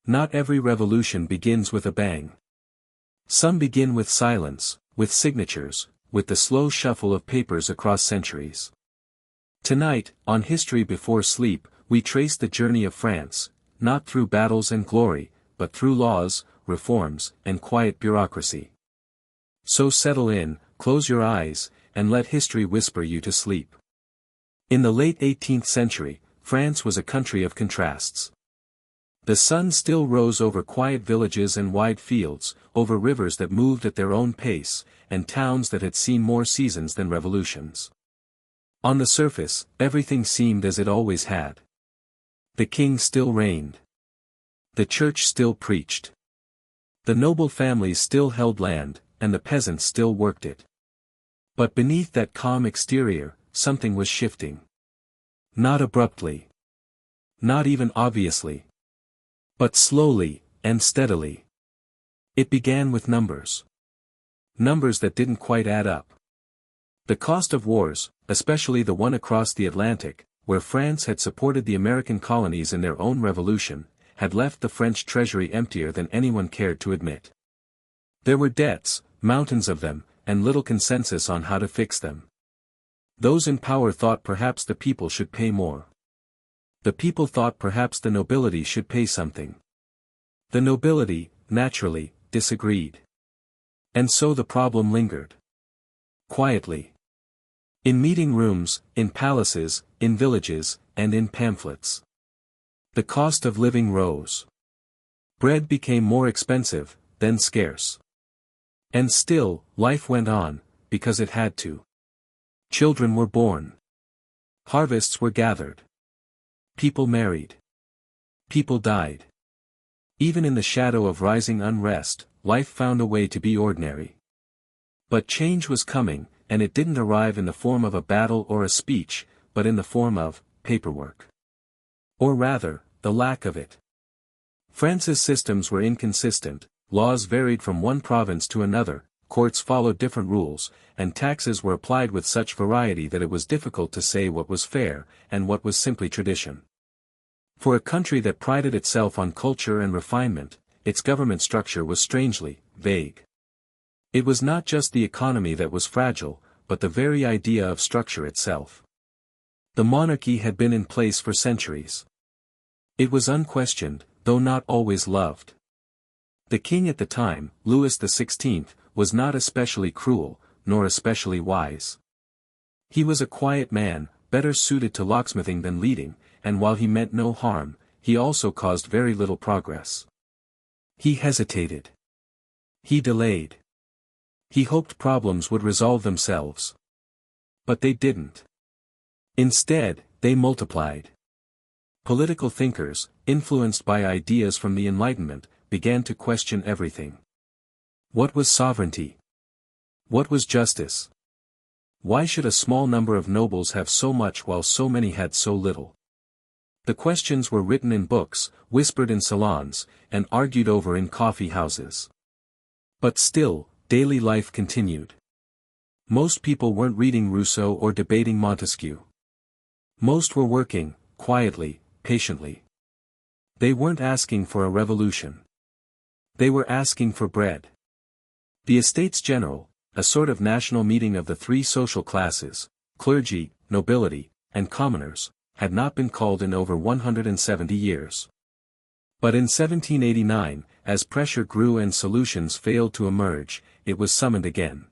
Not every revolution begins with a bang. Some begin with silence, with signatures, with the slow shuffle of papers across centuries. Tonight, on History Before Sleep, we trace the journey of France, not through battles and glory, but through laws, reforms, and quiet bureaucracy. So settle in, close your eyes, and let history whisper you to sleep. In the late 18th century, France was a country of contrasts. The sun still rose over quiet villages and wide fields, over rivers that moved at their own pace, and towns that had seen more seasons than revolutions. On the surface, everything seemed as it always had. The king still reigned. The church still preached. The noble families still held land, and the peasants still worked it. But beneath that calm exterior, something was shifting. Not abruptly. Not even obviously. But slowly, and steadily. It began with numbers. Numbers that didn't quite add up. The cost of wars, especially the one across the Atlantic, where France had supported the American colonies in their own revolution, had left the French treasury emptier than anyone cared to admit. There were debts, mountains of them, and little consensus on how to fix them. Those in power thought perhaps the people should pay more. The people thought perhaps the nobility should pay something. The nobility, naturally, disagreed. And so the problem lingered. Quietly. In meeting rooms, in palaces, in villages, and in pamphlets. The cost of living rose. Bread became more expensive, then scarce. And still, life went on, because it had to. Children were born. Harvests were gathered. People married. People died. Even in the shadow of rising unrest, life found a way to be ordinary. But change was coming, and it didn't arrive in the form of a battle or a speech, but in the form of paperwork. Or rather, the lack of it. France's systems were inconsistent, laws varied from one province to another, courts followed different rules, and taxes were applied with such variety that it was difficult to say what was fair, and what was simply tradition. For a country that prided itself on culture and refinement, its government structure was strangely vague. It was not just the economy that was fragile, but the very idea of structure itself. The monarchy had been in place for centuries. It was unquestioned, though not always loved. The king at the time, Louis XVI, was not especially cruel, nor especially wise. He was a quiet man, better suited to locksmithing than leading, and while he meant no harm, he also caused very little progress. He hesitated. He delayed. He hoped problems would resolve themselves. But they didn't. Instead, they multiplied. Political thinkers, influenced by ideas from the Enlightenment, began to question everything. What was sovereignty? What was justice? Why should a small number of nobles have so much while so many had so little? The questions were written in books, whispered in salons, and argued over in coffee houses. But still, daily life continued. Most people weren't reading Rousseau or debating Montesquieu. Most were working, quietly, patiently. They weren't asking for a revolution. They were asking for bread. The Estates General, a sort of national meeting of the three social classes, clergy, nobility, and commoners, had not been called in over 170 years. But in 1789, as pressure grew and solutions failed to emerge, it was summoned again.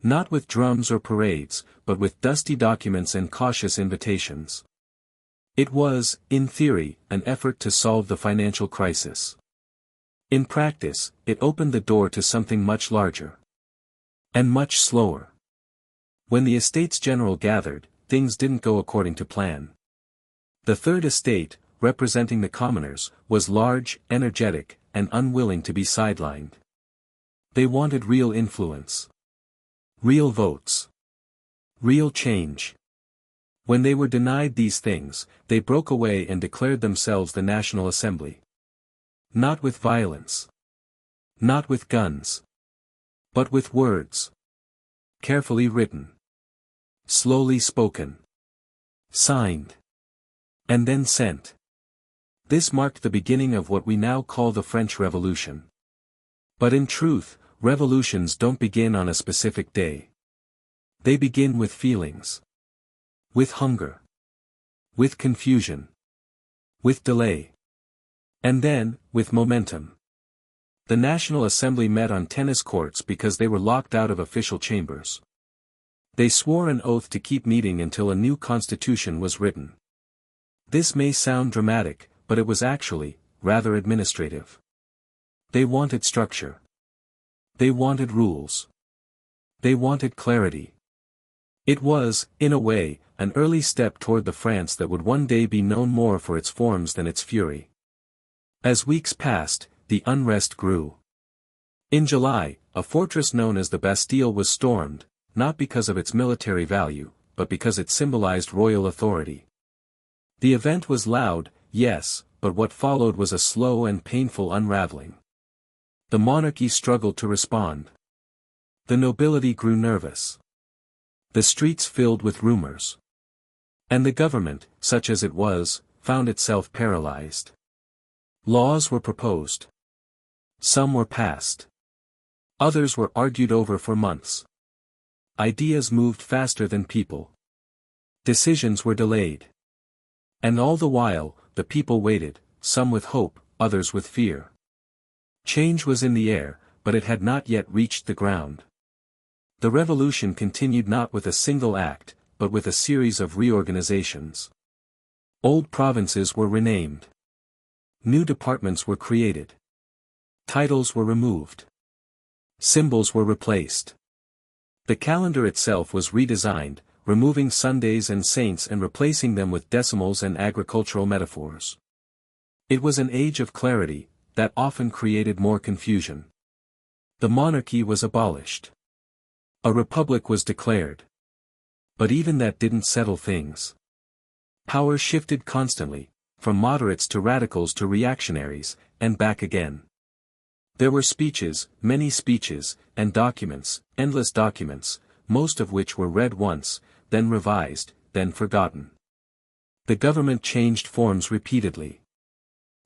Not with drums or parades, but with dusty documents and cautious invitations. It was, in theory, an effort to solve the financial crisis. In practice, it opened the door to something much larger. And much slower. When the Estates General gathered, things didn't go according to plan. The Third Estate, representing the commoners, was large, energetic, and unwilling to be sidelined. They wanted real influence. Real votes. Real change. When they were denied these things, they broke away and declared themselves the National Assembly. Not with violence. Not with guns. But with words. Carefully written. Slowly spoken. Signed. And then sent. This marked the beginning of what we now call the French Revolution. But in truth, revolutions don't begin on a specific day. They begin with feelings. With hunger. With confusion. With delay. And then, with momentum. The National Assembly met on tennis courts because they were locked out of official chambers. They swore an oath to keep meeting until a new constitution was written. This may sound dramatic, but it was actually, rather administrative. They wanted structure. They wanted rules. They wanted clarity. It was, in a way, an early step toward the France that would one day be known more for its forms than its fury. As weeks passed, the unrest grew. In July, a fortress known as the Bastille was stormed, not because of its military value, but because it symbolized royal authority. The event was loud, yes, but what followed was a slow and painful unraveling. The monarchy struggled to respond. The nobility grew nervous. The streets filled with rumors. And the government, such as it was, found itself paralyzed. Laws were proposed. Some were passed. Others were argued over for months. Ideas moved faster than people. Decisions were delayed. And all the while, the people waited, some with hope, others with fear. Change was in the air, but it had not yet reached the ground. The revolution continued not with a single act, but with a series of reorganizations. Old provinces were renamed. New departments were created. Titles were removed. Symbols were replaced. The calendar itself was redesigned, removing Sundays and saints and replacing them with decimals and agricultural metaphors. It was an age of clarity, that often created more confusion. The monarchy was abolished. A republic was declared. But even that didn't settle things. Power shifted constantly, from moderates to radicals to reactionaries, and back again. There were speeches, many speeches, and documents, endless documents, most of which were read once, then revised, then forgotten. The government changed forms repeatedly.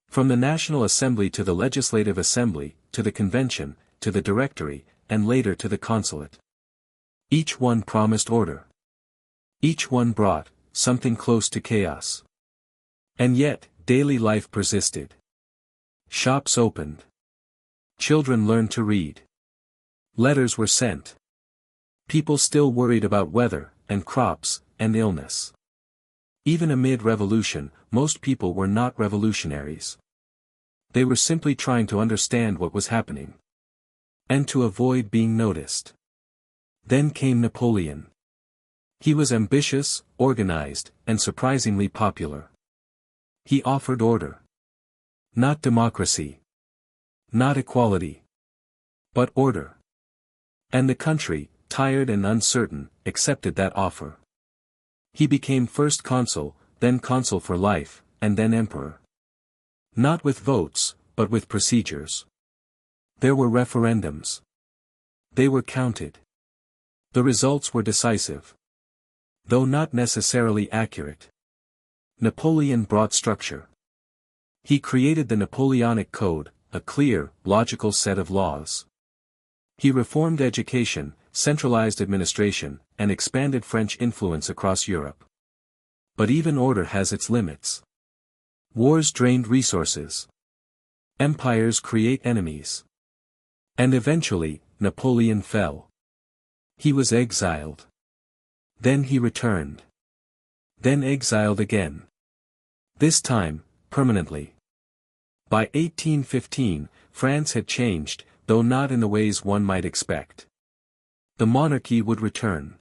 From the National Assembly to the Legislative Assembly, to the Convention, to the Directory, and later to the Consulate. Each one promised order. Each one brought something close to chaos. And yet, daily life persisted. Shops opened. Children learned to read. Letters were sent. People still worried about weather, and crops, and illness. Even amid revolution, most people were not revolutionaries. They were simply trying to understand what was happening. And to avoid being noticed. Then came Napoleon. He was ambitious, organized, and surprisingly popular. He offered order. Not democracy. Not equality. But order. And the country, tired and uncertain, accepted that offer. He became first consul, then consul for life, and then emperor. Not with votes, but with procedures. There were referendums. They were counted. The results were decisive. Though not necessarily accurate. Napoleon brought structure. He created the Napoleonic Code, a clear, logical set of laws. He reformed education, centralized administration, and expanded French influence across Europe. But even order has its limits. Wars drained resources. Empires create enemies. And eventually, Napoleon fell. He was exiled. Then he returned. Then exiled again. This time, permanently. By 1815, France had changed, though not in the ways one might expect. The monarchy would return.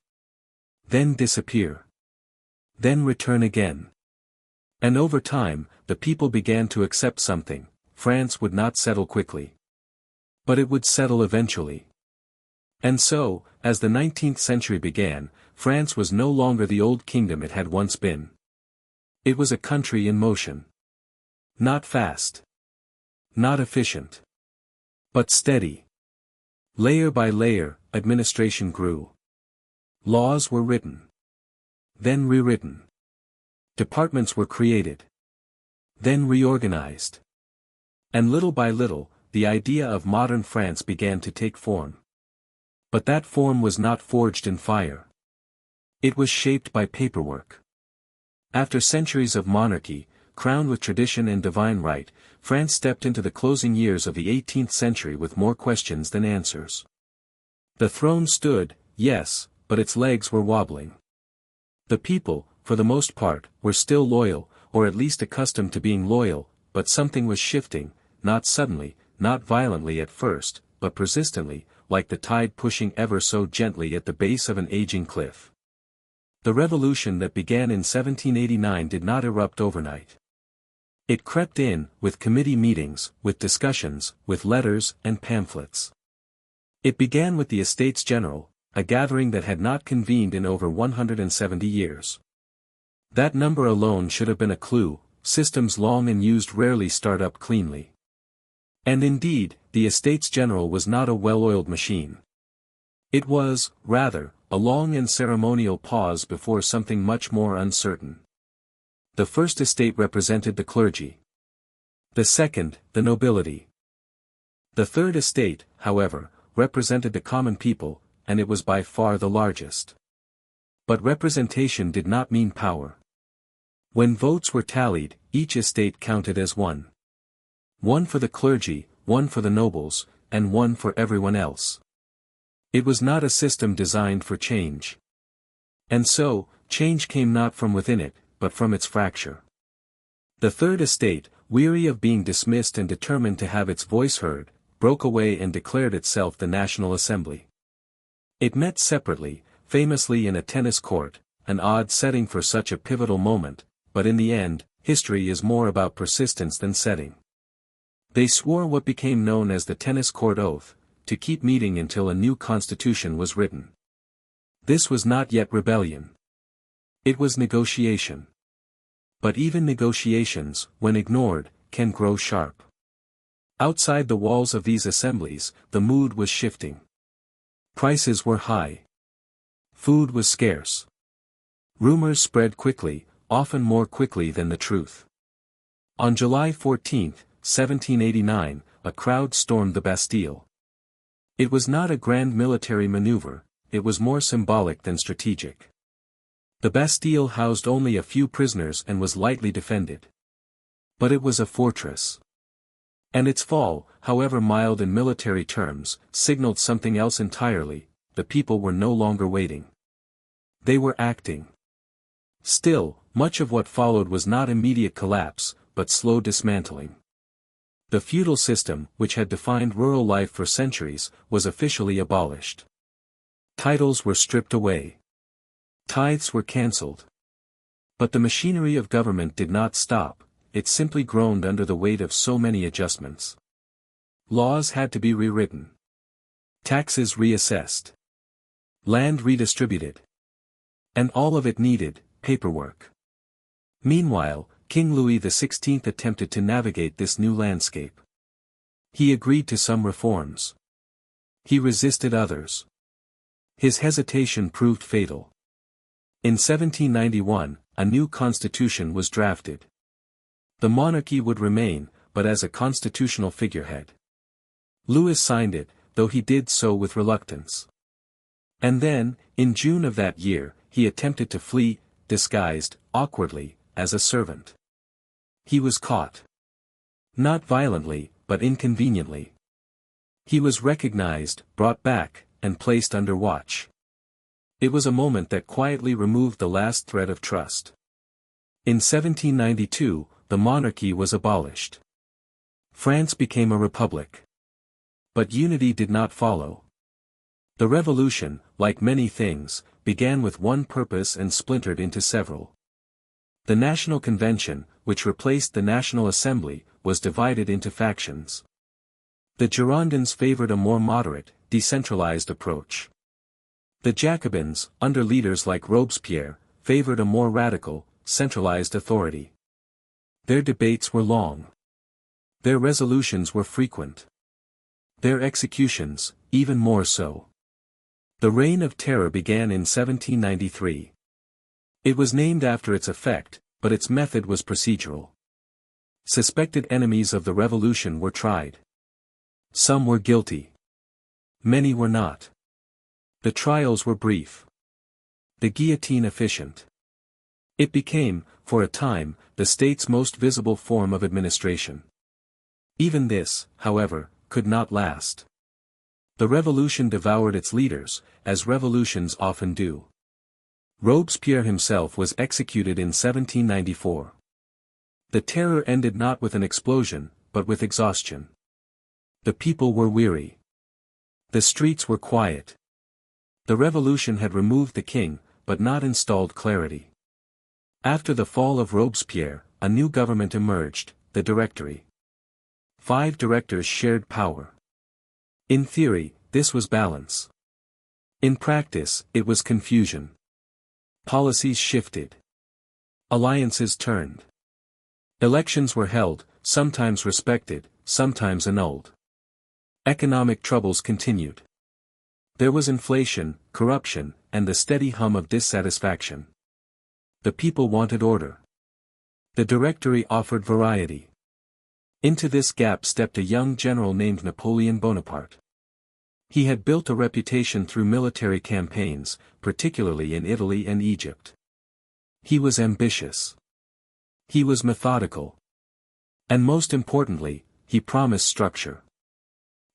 Then disappear. Then return again. And over time, the people began to accept something: France would not settle quickly. But it would settle eventually. And so, as the 19th century began, France was no longer the old kingdom it had once been. It was a country in motion. Not fast. Not efficient. But steady. Layer by layer, administration grew. Laws were written. Then rewritten. Departments were created. then reorganized. And little by little, the idea of modern France began to take form. But that form was not forged in fire. It was shaped by paperwork. After centuries of monarchy, crowned with tradition and divine right, France stepped into the closing years of the 18th century with more questions than answers. The throne stood, yes, but its legs were wobbling. The people, for the most part, were still loyal, or at least accustomed to being loyal, but something was shifting, not suddenly, not violently at first, but persistently, like the tide pushing ever so gently at the base of an aging cliff. The revolution that began in 1789 did not erupt overnight. It crept in, with committee meetings, with discussions, with letters and pamphlets. It began with the Estates General, a gathering that had not convened in over 170 years. That number alone should have been a clue. Systems long and used rarely start up cleanly. And indeed, the Estates General was not a well-oiled machine. It was, rather, a long and ceremonial pause before something much more uncertain. The first estate represented the clergy. The second, the nobility. The third estate, however, represented the common people, and it was by far the largest. But representation did not mean power. When votes were tallied, each estate counted as one. One for the clergy, one for the nobles, and one for everyone else. It was not a system designed for change. And so, change came not from within it, but from its fracture. The third estate, weary of being dismissed and determined to have its voice heard, broke away and declared itself the National Assembly. It met separately, famously in a tennis court, an odd setting for such a pivotal moment, but in the end, history is more about persistence than setting. They swore what became known as the tennis court oath, to keep meeting until a new constitution was written. This was not yet rebellion. It was negotiation. But even negotiations, when ignored, can grow sharp. Outside the walls of these assemblies, the mood was shifting. Prices were high. Food was scarce. Rumors spread quickly, often more quickly than the truth. On July 14, 1789, a crowd stormed the Bastille. It was not a grand military maneuver, it was more symbolic than strategic. The Bastille housed only a few prisoners and was lightly defended. But it was a fortress. And its fall, however mild in military terms, signaled something else entirely. The people were no longer waiting. They were acting. Still, much of what followed was not immediate collapse, but slow dismantling. The feudal system, which had defined rural life for centuries, was officially abolished. Titles were stripped away. Tithes were cancelled. But the machinery of government did not stop, it simply groaned under the weight of so many adjustments. Laws had to be rewritten. Taxes reassessed. Land redistributed. And all of it needed paperwork. Meanwhile, King Louis XVI attempted to navigate this new landscape. He agreed to some reforms. He resisted others. His hesitation proved fatal. In 1791, a new constitution was drafted. The monarchy would remain, but as a constitutional figurehead. Louis signed it, though he did so with reluctance. And then, in June of that year, he attempted to flee, disguised, awkwardly, as a servant. He was caught. Not violently, but inconveniently. He was recognized, brought back, and placed under watch. It was a moment that quietly removed the last thread of trust. In 1792, the monarchy was abolished. France became a republic. But unity did not follow. The revolution, like many things, began with one purpose and splintered into several. The National Convention, which replaced the National Assembly, was divided into factions. The Girondins favored a more moderate, decentralized approach. The Jacobins, under leaders like Robespierre, favored a more radical, centralized authority. Their debates were long. Their resolutions were frequent. Their executions, even more so. The Reign of Terror began in 1793. It was named after its effect, but its method was procedural. Suspected enemies of the revolution were tried. Some were guilty. Many were not. The trials were brief. The guillotine efficient. It became, for a time, the state's most visible form of administration. Even this, however, could not last. The revolution devoured its leaders, as revolutions often do. Robespierre himself was executed in 1794. The terror ended not with an explosion, but with exhaustion. The people were weary. The streets were quiet. The revolution had removed the king, but not installed clarity. After the fall of Robespierre, a new government emerged, the Directory. 5 directors shared power. In theory, this was balance. In practice, it was confusion. Policies shifted. Alliances turned. Elections were held, sometimes respected, sometimes annulled. Economic troubles continued. There was inflation, corruption, and the steady hum of dissatisfaction. The people wanted order. The Directory offered variety. Into this gap stepped a young general named Napoleon Bonaparte. He had built a reputation through military campaigns, particularly in Italy and Egypt. He was ambitious. He was methodical. And most importantly, he promised structure.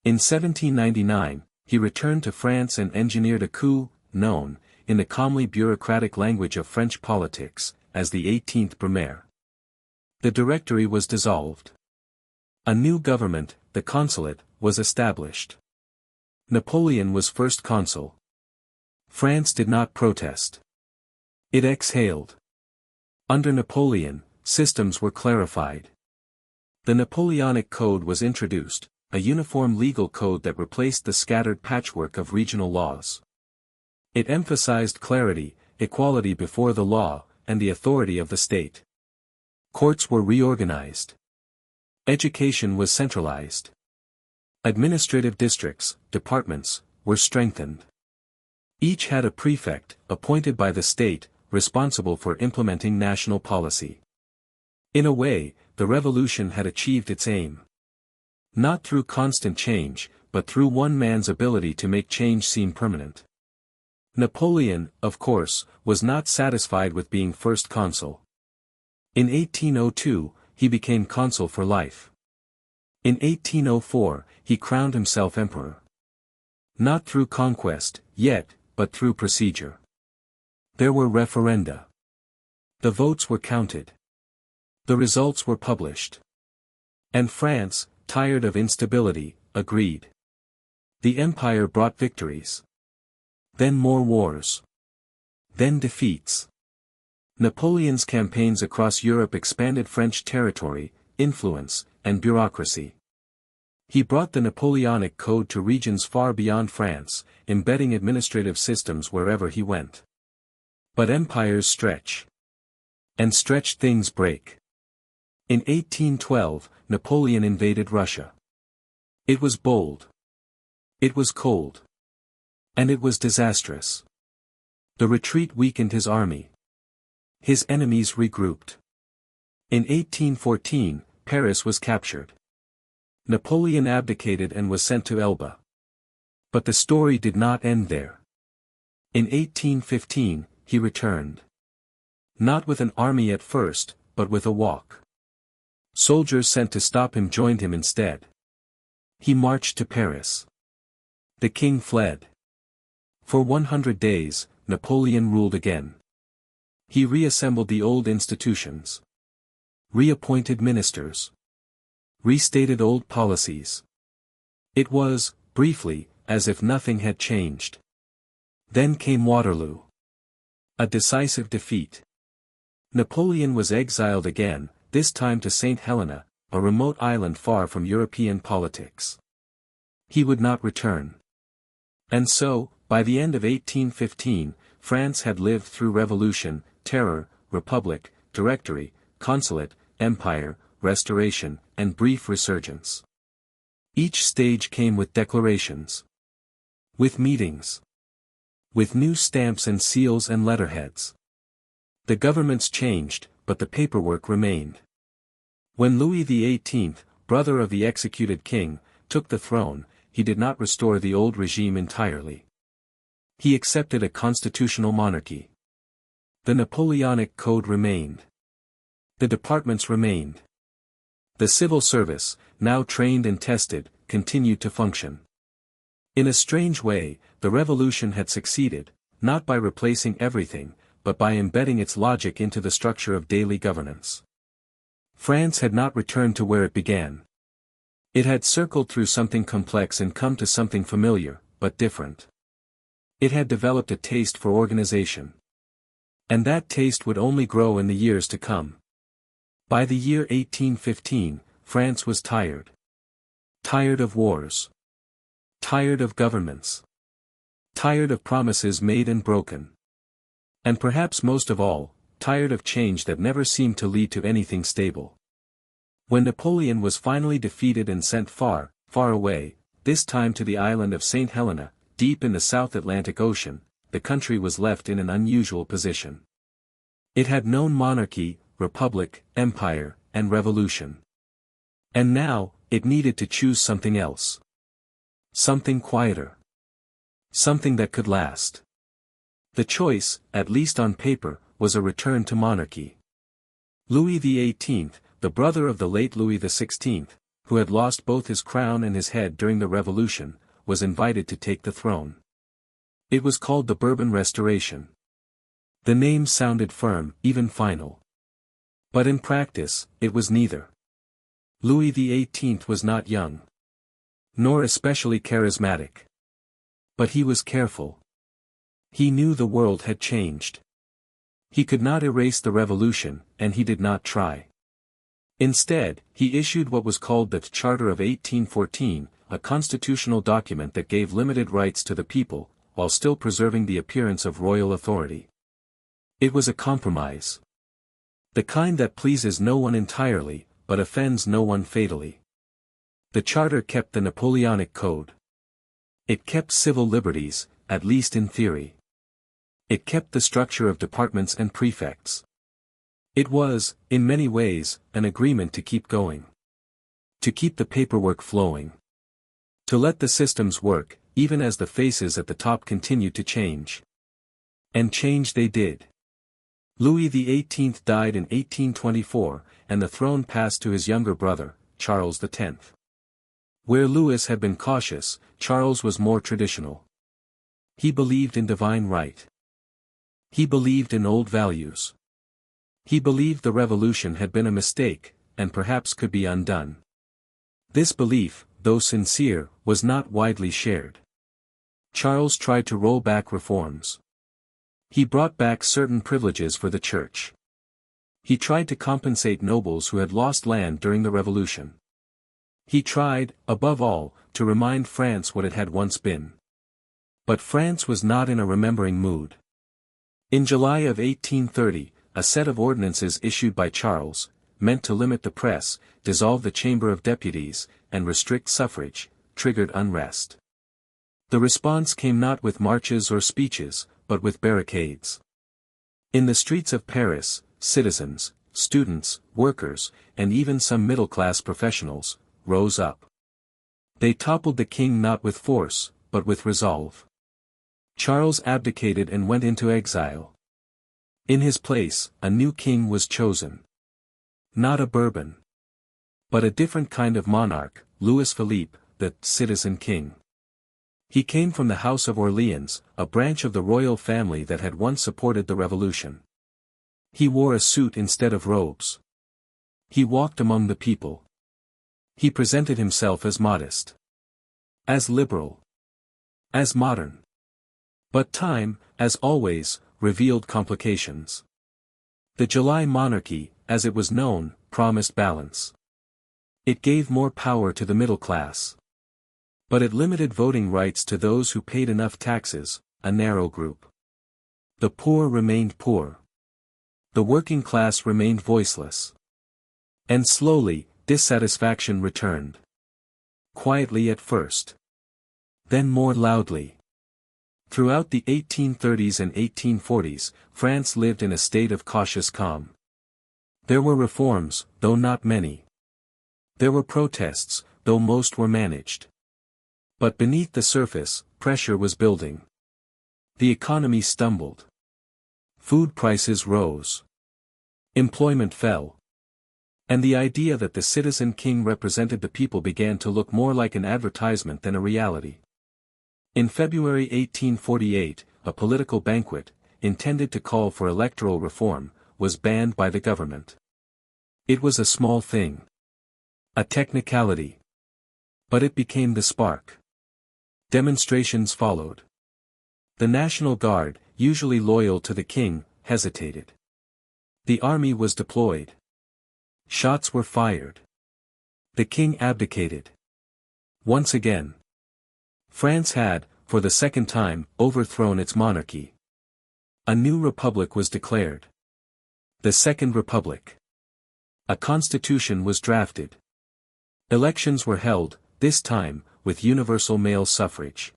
In 1799, he returned to France and engineered a coup, known, in the calmly bureaucratic language of French politics, as the 18th Brumaire. The Directory was dissolved. A new government, the Consulate, was established. Napoleon was first consul. France did not protest. It exhaled. Under Napoleon, systems were clarified. The Napoleonic Code was introduced, a uniform legal code that replaced the scattered patchwork of regional laws. It emphasized clarity, equality before the law, and the authority of the state. Courts were reorganized. Education was centralized. Administrative districts, departments, were strengthened. Each had a prefect, appointed by the state, responsible for implementing national policy. In a way, the revolution had achieved its aim. Not through constant change, but through one man's ability to make change seem permanent. Napoleon, of course, was not satisfied with being first consul. In 1802, he became consul for life. In 1804, he crowned himself emperor. Not through conquest, yet, but through procedure. There were referenda. The votes were counted. The results were published. And France, tired of instability, agreed. The empire brought victories. Then more wars. Then defeats. Napoleon's campaigns across Europe expanded French territory, influence, and bureaucracy. He brought the Napoleonic Code to regions far beyond France, embedding administrative systems wherever he went. But empires stretch. And stretched things break. In 1812, Napoleon invaded Russia. It was bold. It was cold. And it was disastrous. The retreat weakened his army. His enemies regrouped. In 1814, Paris was captured. Napoleon abdicated and was sent to Elba. But the story did not end there. In 1815, he returned. Not with an army at first, but with a walk. Soldiers sent to stop him joined him instead. He marched to Paris. The king fled. For 100 days, Napoleon ruled again. He reassembled the old institutions. Reappointed ministers. Restated old policies. It was, briefly, as if nothing had changed. Then came Waterloo. A decisive defeat. Napoleon was exiled again, this time to St. Helena, a remote island far from European politics. He would not return. And so, by the end of 1815, France had lived through revolution, terror, republic, directory, consulate, empire, restoration, and brief resurgence. Each stage came with declarations. With meetings. With new stamps and seals and letterheads. The governments changed, but the paperwork remained. When Louis XVIII, brother of the executed king, took the throne, he did not restore the old regime entirely. He accepted a constitutional monarchy. The Napoleonic Code remained. The departments remained. The civil service, now trained and tested, continued to function. In a strange way, the revolution had succeeded, not by replacing everything, but by embedding its logic into the structure of daily governance. France had not returned to where it began. It had circled through something complex and come to something familiar, but different. It had developed a taste for organization. And that taste would only grow in the years to come. By the year 1815, France was tired. Tired of wars. Tired of governments. Tired of promises made and broken. And perhaps most of all, tired of change that never seemed to lead to anything stable. When Napoleon was finally defeated and sent far, far away, this time to the island of St. Helena, deep in the South Atlantic Ocean, the country was left in an unusual position. It had known monarchy, republic, empire, and revolution. And now, it needed to choose something else. Something quieter. Something that could last. The choice, at least on paper, was a return to monarchy. Louis XVIII, the brother of the late Louis XVI, who had lost both his crown and his head during the Revolution, was invited to take the throne. It was called the Bourbon Restoration. The name sounded firm, even final. But in practice, it was neither. Louis XVIII was not young. Nor especially charismatic. But he was careful. He knew the world had changed. He could not erase the revolution, and he did not try. Instead, he issued what was called the Charter of 1814, a constitutional document that gave limited rights to the people, while still preserving the appearance of royal authority. It was a compromise. The kind that pleases no one entirely, but offends no one fatally. The charter kept the Napoleonic Code. It kept civil liberties, at least in theory. It kept the structure of departments and prefects. It was, in many ways, an agreement to keep going. To keep the paperwork flowing. To let the systems work, even as the faces at the top continued to change. And change they did. Louis XVIII died in 1824, and the throne passed to his younger brother, Charles X. Where Louis had been cautious, Charles was more traditional. He believed in divine right. He believed in old values. He believed the revolution had been a mistake, and perhaps could be undone. This belief, though sincere, was not widely shared. Charles tried to roll back reforms. He brought back certain privileges for the church. He tried to compensate nobles who had lost land during the revolution. He tried, above all, to remind France what it had once been. But France was not in a remembering mood. In July of 1830, a set of ordinances issued by Charles, meant to limit the press, dissolve the Chamber of Deputies, and restrict suffrage, triggered unrest. The response came not with marches or speeches, but with barricades. In the streets of Paris, citizens, students, workers, and even some middle-class professionals, rose up. They toppled the king not with force, but with resolve. Charles abdicated and went into exile. In his place, a new king was chosen. Not a Bourbon. But a different kind of monarch, Louis Philippe, the citizen king. He came from the House of Orleans, a branch of the royal family that had once supported the revolution. He wore a suit instead of robes. He walked among the people. He presented himself as modest. As liberal. As modern. But time, as always, revealed complications. The July monarchy, as it was known, promised balance. It gave more power to the middle class. But it limited voting rights to those who paid enough taxes, a narrow group. The poor remained poor. The working class remained voiceless. And slowly, dissatisfaction returned. Quietly at first. Then more loudly. Throughout the 1830s and 1840s, France lived in a state of cautious calm. There were reforms, though not many. There were protests, though most were managed. But beneath the surface, pressure was building. The economy stumbled. Food prices rose. Employment fell. And the idea that the citizen king represented the people began to look more like an advertisement than a reality. In February 1848, a political banquet, intended to call for electoral reform, was banned by the government. It was a small thing. A technicality. But it became the spark. Demonstrations followed. The National Guard, usually loyal to the king, hesitated. The army was deployed. Shots were fired. The king abdicated. Once again. France had, for the second time, overthrown its monarchy. A new republic was declared. The Second Republic. A constitution was drafted. Elections were held, this time, with universal male suffrage.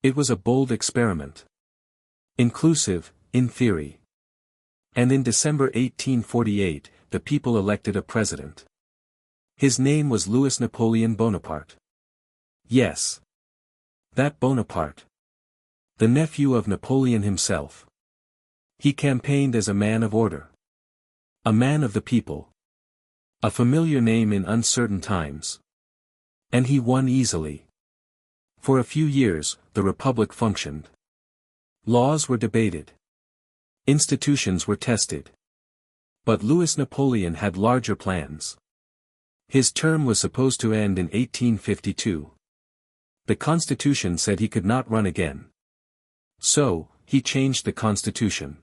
It was a bold experiment. Inclusive, in theory. And in December 1848, the people elected a president. His name was Louis Napoleon Bonaparte. Yes. That Bonaparte. The nephew of Napoleon himself. He campaigned as a man of order. A man of the people. A familiar name in uncertain times. And he won easily. For a few years, the republic functioned. Laws were debated. Institutions were tested. But Louis Napoleon had larger plans. His term was supposed to end in 1852. The constitution said he could not run again. So, he changed the constitution.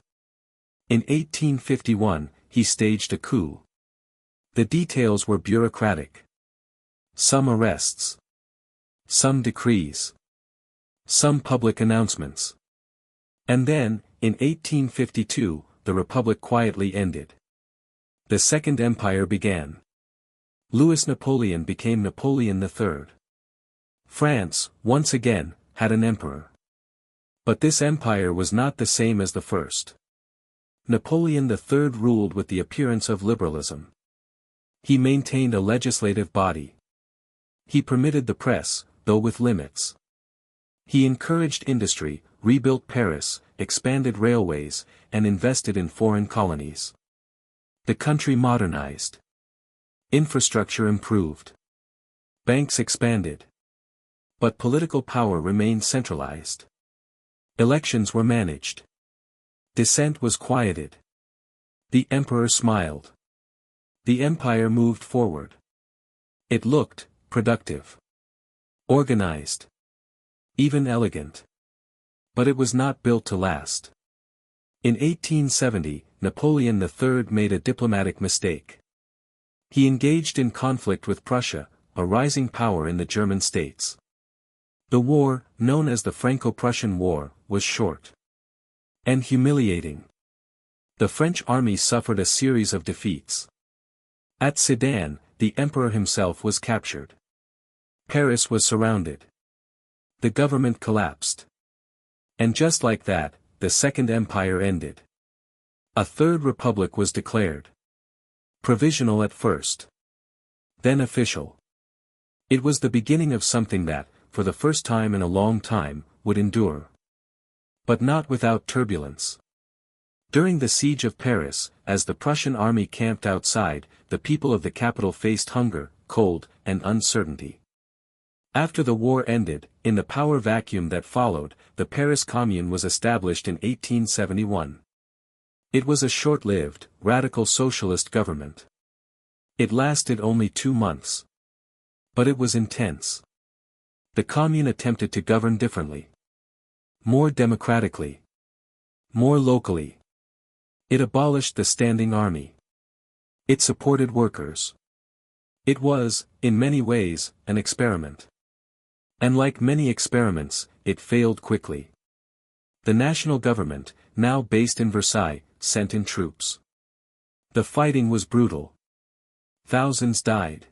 In 1851, he staged a coup. The details were bureaucratic. Some arrests. Some decrees. Some public announcements. And then, in 1852, the republic quietly ended. The Second Empire began. Louis Napoleon became Napoleon III. France, once again, had an emperor. But this empire was not the same as the first. Napoleon III ruled with the appearance of liberalism. He maintained a legislative body. He permitted the press, though with limits. He encouraged industry, rebuilt Paris, expanded railways, and invested in foreign colonies. The country modernized. Infrastructure improved. Banks expanded. But political power remained centralized. Elections were managed. Dissent was quieted. The emperor smiled. The empire moved forward. It looked productive. Organized. Even elegant. But it was not built to last. In 1870, Napoleon III made a diplomatic mistake. He engaged in conflict with Prussia, a rising power in the German states. The war, known as the Franco-Prussian War, was short. And humiliating. The French army suffered a series of defeats. At Sedan, the emperor himself was captured. Paris was surrounded. The government collapsed. And just like that, the Second Empire ended. A Third Republic was declared. Provisional at first. Then official. It was the beginning of something that, for the first time in a long time, would endure. But not without turbulence. During the siege of Paris, as the Prussian army camped outside, the people of the capital faced hunger, cold, and uncertainty. After the war ended, in the power vacuum that followed, the Paris Commune was established in 1871. It was a short-lived, radical socialist government. It lasted only 2 months. But it was intense. The Commune attempted to govern differently. More democratically. More locally. It abolished the standing army. It supported workers. It was, in many ways, an experiment. And like many experiments, it failed quickly. The national government, now based in Versailles, sent in troops. The fighting was brutal. Thousands died.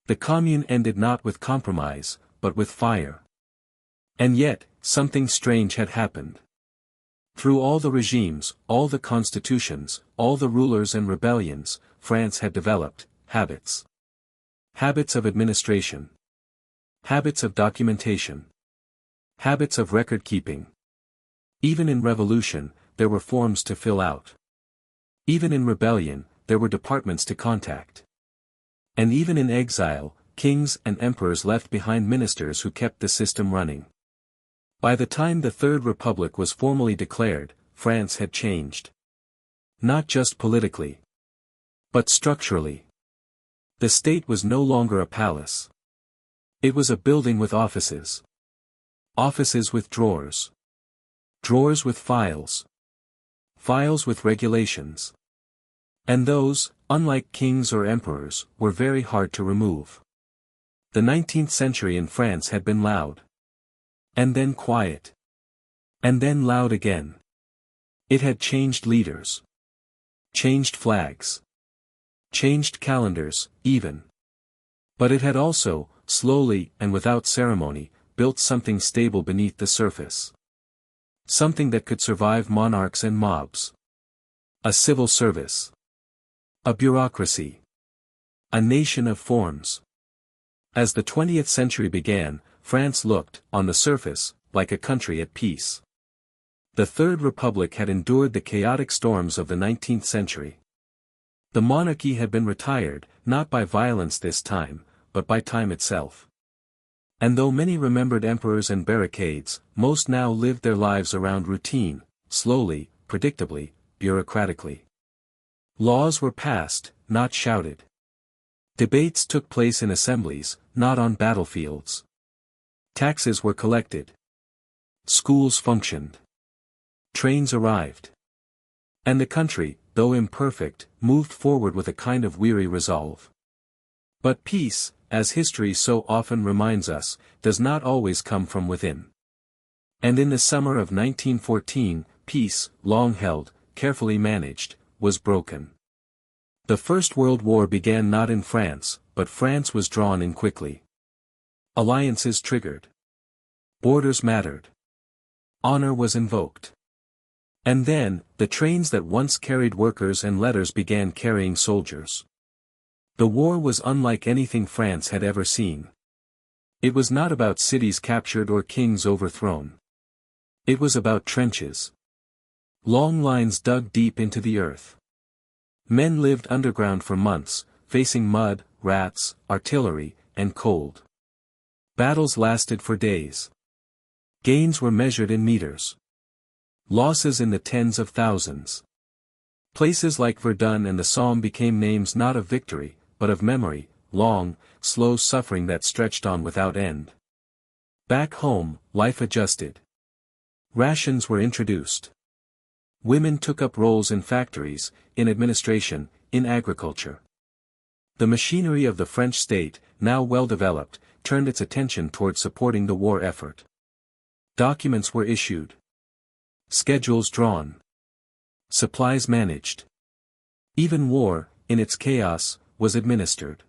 The Commune ended not with compromise, but with fire. And yet, something strange had happened. Through all the regimes, all the constitutions, all the rulers and rebellions, France had developed habits. Habits of administration. Habits of documentation. Habits of record-keeping. Even in revolution, there were forms to fill out. Even in rebellion, there were departments to contact. And even in exile, kings and emperors left behind ministers who kept the system running. By the time the Third Republic was formally declared, France had changed. Not just politically, but structurally. The state was no longer a palace. It was a building with offices. Offices with drawers. Drawers with files. Files with regulations. And those, unlike kings or emperors, were very hard to remove. The 19th century in France had been loud. And then quiet. And then loud again. It had changed leaders. Changed flags. Changed calendars, even. But it had also, slowly and without ceremony, built something stable beneath the surface. Something that could survive monarchs and mobs. A civil service. A bureaucracy. A nation of forms. As the 20th century began, France looked, on the surface, like a country at peace. The Third Republic had endured the chaotic storms of the 19th century. The monarchy had been retired, not by violence this time, but by time itself. And though many remembered emperors and barricades, most now lived their lives around routine, slowly, predictably, bureaucratically. Laws were passed, not shouted. Debates took place in assemblies, not on battlefields. Taxes were collected. Schools functioned. Trains arrived. And the country, though imperfect, moved forward with a kind of weary resolve. But peace, as history so often reminds us, does not always come from within. And in the summer of 1914, peace, long held, carefully managed, was broken. The First World War began not in France, but France was drawn in quickly. Alliances triggered. Borders mattered. Honor was invoked. And then, the trains that once carried workers and letters began carrying soldiers. The war was unlike anything France had ever seen. It was not about cities captured or kings overthrown. It was about trenches. Long lines dug deep into the earth. Men lived underground for months, facing mud, rats, artillery, and cold. Battles lasted for days. Gains were measured in meters. Losses in the tens of thousands. Places like Verdun and the Somme became names not of victory, but of memory, long, slow suffering that stretched on without end. Back home, life adjusted. Rations were introduced. Women took up roles in factories, in administration, in agriculture. The machinery of the French state, now well developed, turned its attention toward supporting the war effort. Documents were issued. Schedules drawn. Supplies managed. Even war, in its chaos, was administered.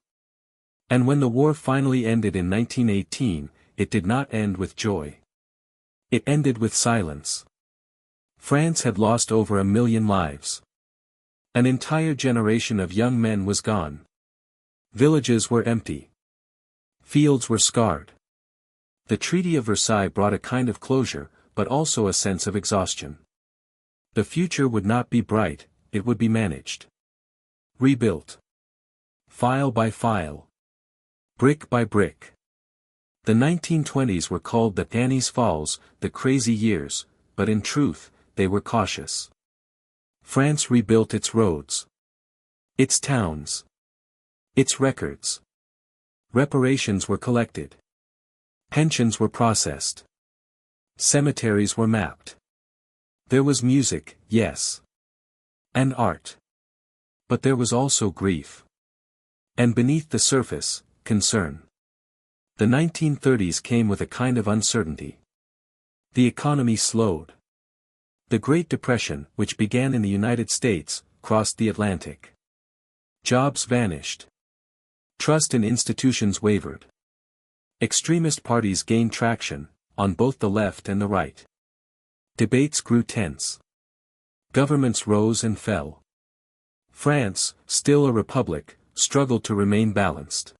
And when the war finally ended in 1918, it did not end with joy. It ended with silence. France had lost over 1 million lives. An entire generation of young men was gone. Villages were empty. Fields were scarred. The Treaty of Versailles brought a kind of closure, but also a sense of exhaustion. The future would not be bright, it would be managed. Rebuilt. File by file. Brick by brick. The 1920s were called the Annie's Falls, the crazy years, but in truth, they were cautious. France rebuilt its roads. Its towns. Its records. Reparations were collected. Pensions were processed. Cemeteries were mapped. There was music, yes. And art. But there was also grief. And beneath the surface, concern. The 1930s came with a kind of uncertainty. The economy slowed. The Great Depression, which began in the United States, crossed the Atlantic. Jobs vanished. Trust in institutions wavered. Extremist parties gained traction, on both the left and the right. Debates grew tense. Governments rose and fell. France, still a republic, struggled to remain balanced.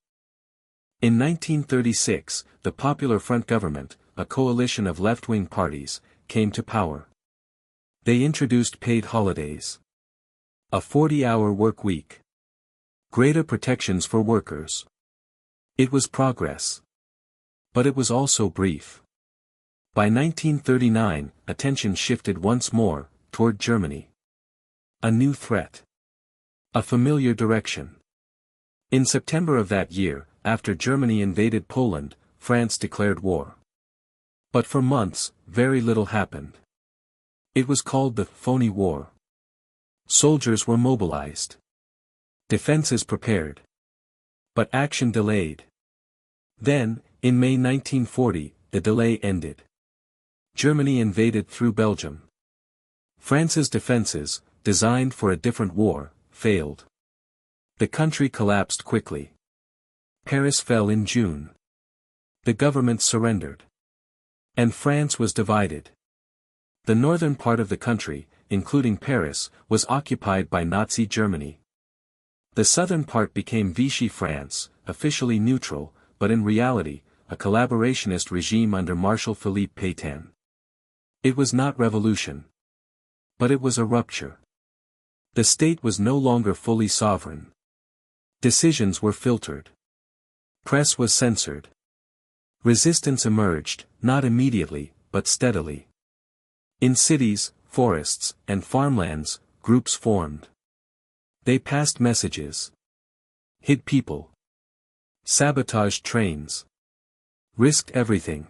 In 1936, the Popular Front government, a coalition of left-wing parties, came to power. They introduced paid holidays, a 40-hour work week, greater protections for workers. It was progress. But it was also brief. By 1939, attention shifted once more, toward Germany. A new threat. A familiar direction. In September of that year, after Germany invaded Poland, France declared war. But for months, very little happened. It was called the phony war. Soldiers were mobilized. Defenses prepared. But action delayed. Then, in May 1940, the delay ended. Germany invaded through Belgium. France's defenses, designed for a different war, failed. The country collapsed quickly. Paris fell in June. The government surrendered. And France was divided. The northern part of the country, including Paris, was occupied by Nazi Germany. The southern part became Vichy France, officially neutral, but in reality, a collaborationist regime under Marshal Philippe Pétain. It was not revolution. But it was a rupture. The state was no longer fully sovereign. Decisions were filtered. Press was censored. Resistance emerged, not immediately, but steadily. In cities, forests, and farmlands, groups formed. They passed messages. Hid people. Sabotaged trains. Risked everything.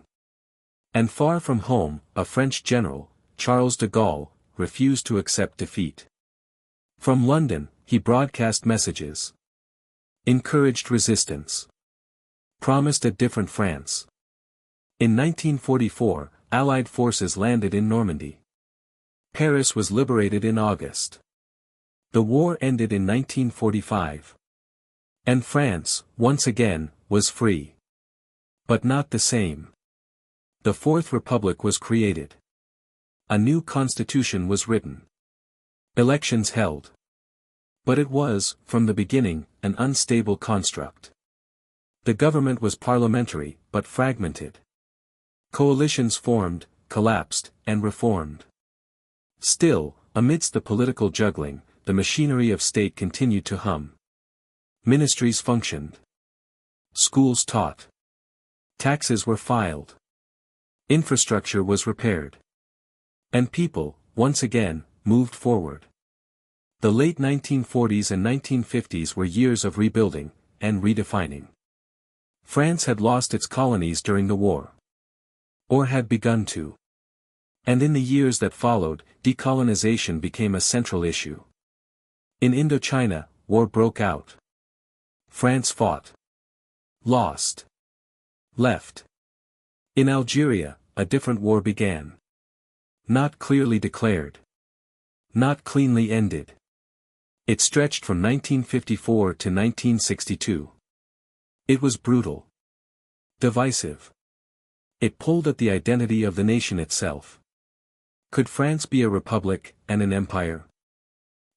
And far from home, a French general, Charles de Gaulle, refused to accept defeat. From London, he broadcast messages. Encouraged resistance. Promised a different France. In 1944, Allied forces landed in Normandy. Paris was liberated in August. The war ended in 1945. And France, once again, was free. But not the same. The Fourth Republic was created. A new constitution was written. Elections held. But it was, from the beginning, an unstable construct. The government was parliamentary, but fragmented. Coalitions formed, collapsed, and reformed. Still, amidst the political juggling, the machinery of state continued to hum. Ministries functioned. Schools taught. Taxes were filed. Infrastructure was repaired. And people, once again, moved forward. The late 1940s and 1950s were years of rebuilding, and redefining. France had lost its colonies during the war. Or had begun to. And in the years that followed, decolonization became a central issue. In Indochina, war broke out. France fought. Lost. Left. In Algeria, a different war began. Not clearly declared. Not cleanly ended. It stretched from 1954 to 1962. It was brutal. Divisive. It pulled at the identity of the nation itself. Could France be a republic, and an empire?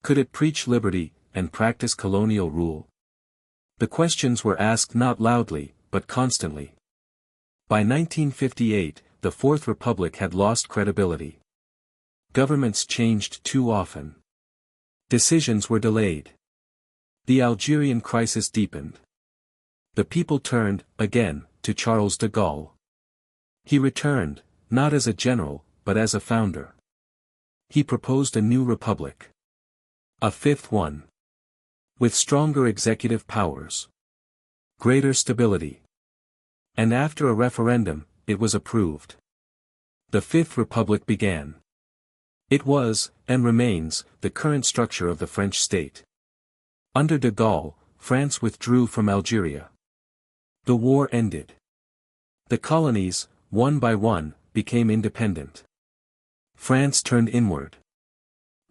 Could it preach liberty, and practice colonial rule? The questions were asked not loudly, but constantly. By 1958, the Fourth Republic had lost credibility. Governments changed too often. Decisions were delayed. The Algerian crisis deepened. The people turned, again, to Charles de Gaulle. He returned, not as a general, but as a founder. He proposed a new republic. A fifth one. With stronger executive powers. Greater stability. And after a referendum, it was approved. The Fifth Republic began. It was, and remains, the current structure of the French state. Under de Gaulle, France withdrew from Algeria. The war ended. The colonies, one by one, became independent. France turned inward.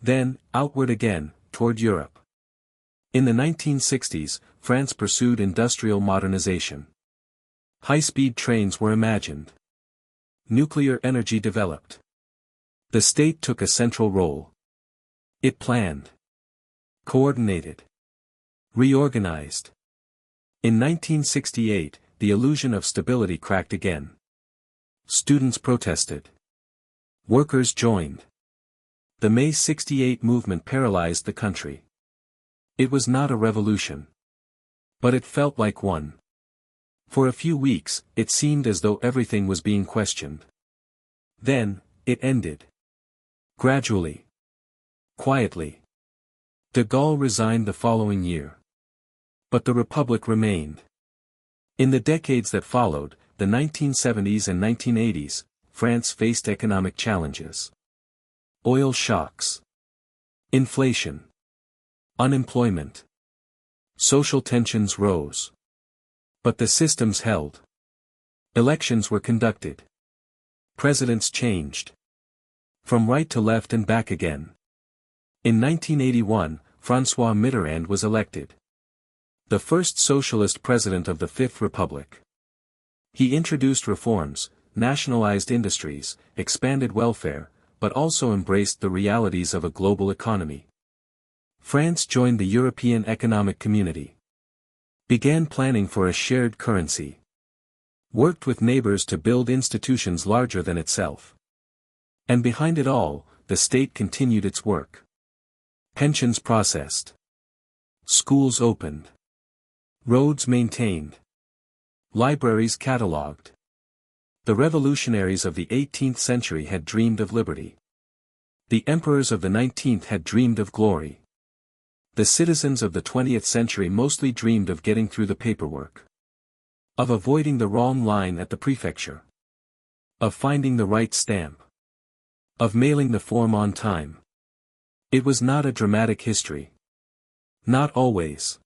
Then, outward again, toward Europe. In the 1960s, France pursued industrial modernization. High-speed trains were imagined. Nuclear energy developed. The state took a central role. It planned. Coordinated. Reorganized. In 1968, the illusion of stability cracked again. Students protested. Workers joined. The May '68 movement paralyzed the country. It was not a revolution. But it felt like one. For a few weeks, it seemed as though everything was being questioned. Then, it ended. Gradually. Quietly. De Gaulle resigned the following year. But the Republic remained. In the decades that followed, the 1970s and 1980s, France faced economic challenges. Oil shocks. Inflation. Unemployment. Social tensions rose. But the systems held. Elections were conducted. Presidents changed. From right to left and back again. In 1981, François Mitterrand was elected. The first socialist president of the Fifth Republic. He introduced reforms, nationalized industries, expanded welfare, but also embraced the realities of a global economy. France joined the European Economic Community. Began planning for a shared currency. Worked with neighbors to build institutions larger than itself. And behind it all, the state continued its work. Pensions processed. Schools opened. Roads maintained. Libraries catalogued. The revolutionaries of the 18th century had dreamed of liberty. The emperors of the 19th had dreamed of glory. The citizens of the 20th century mostly dreamed of getting through the paperwork. Of avoiding the wrong line at the prefecture. Of finding the right stamp. Of mailing the form on time. It was not a dramatic history. Not always.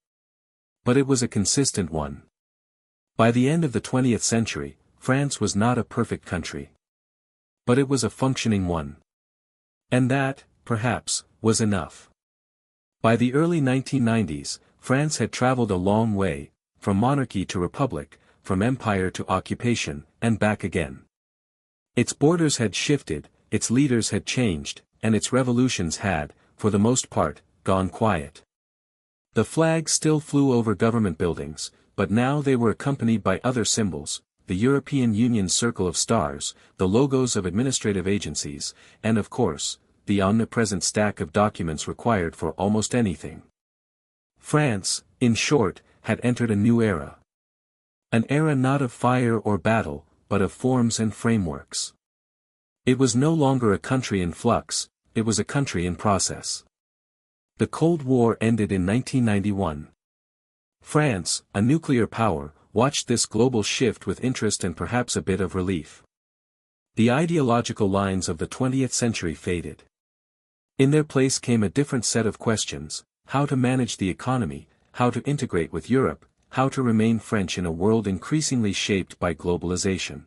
But it was a consistent one. By the end of the 20th century, France was not a perfect country. But it was a functioning one. And that, perhaps, was enough. By the early 1990s, France had traveled a long way, from monarchy to republic, from empire to occupation, and back again. Its borders had shifted, its leaders had changed, and its revolutions had, for the most part, gone quiet. The flag still flew over government buildings, but now they were accompanied by other symbols, the European Union's circle of stars, the logos of administrative agencies, and of course, the omnipresent stack of documents required for almost anything. France, in short, had entered a new era. An era not of fire or battle, but of forms and frameworks. It was no longer a country in flux, it was a country in process. The Cold War ended in 1991. France, a nuclear power, watched this global shift with interest and perhaps a bit of relief. The ideological lines of the 20th century faded. In their place came a different set of questions: how to manage the economy, how to integrate with Europe, how to remain French in a world increasingly shaped by globalization.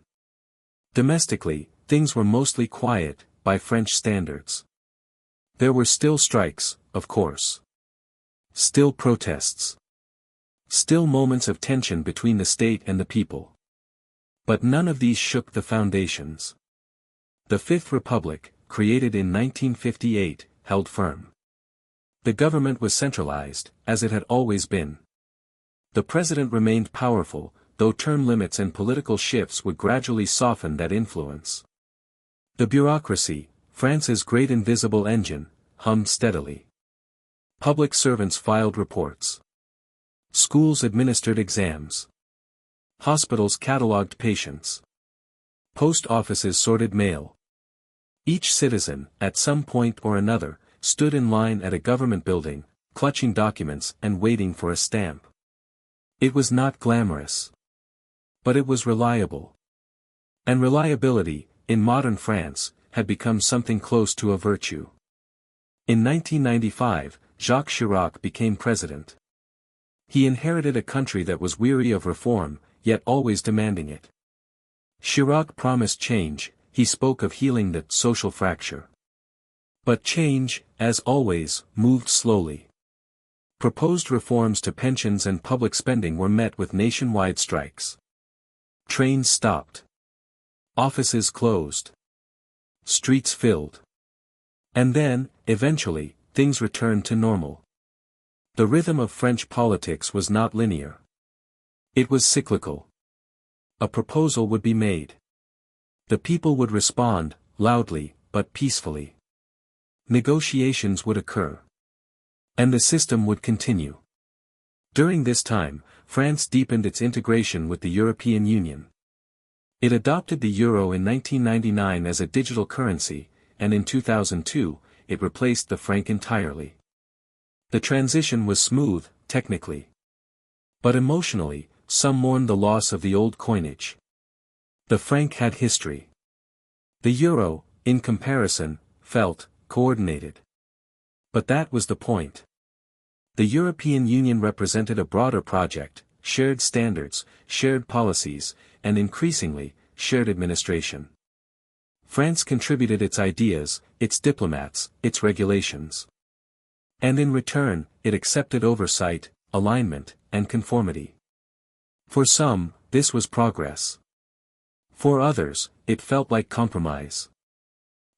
Domestically, things were mostly quiet, by French standards. There were still strikes, of course. Still protests. Still moments of tension between the state and the people. But none of these shook the foundations. The Fifth Republic, created in 1958, held firm. The government was centralized, as it had always been. The president remained powerful, though term limits and political shifts would gradually soften that influence. The bureaucracy, France's great invisible engine, hummed steadily. Public servants filed reports. Schools administered exams. Hospitals catalogued patients. Post offices sorted mail. Each citizen, at some point or another, stood in line at a government building, clutching documents and waiting for a stamp. It was not glamorous. But it was reliable. And reliability, in modern France, had become something close to a virtue. In 1995, Jacques Chirac became president. He inherited a country that was weary of reform, yet always demanding it. Chirac promised change, he spoke of healing the social fracture. But change, as always, moved slowly. Proposed reforms to pensions and public spending were met with nationwide strikes. Trains stopped. Offices closed. Streets filled. And then, eventually, things returned to normal. The rhythm of French politics was not linear. It was cyclical. A proposal would be made. The people would respond, loudly, but peacefully. Negotiations would occur. And the system would continue. During this time, France deepened its integration with the European Union. It adopted the euro in 1999 as a digital currency, and in 2002, it replaced the franc entirely. The transition was smooth, technically. But emotionally, some mourned the loss of the old coinage. The franc had history. The euro, in comparison, felt coordinated. But that was the point. The European Union represented a broader project, shared standards, shared policies, and increasingly, shared administration. France contributed its ideas, its diplomats, its regulations. And in return, it accepted oversight, alignment, and conformity. For some, this was progress. For others, it felt like compromise.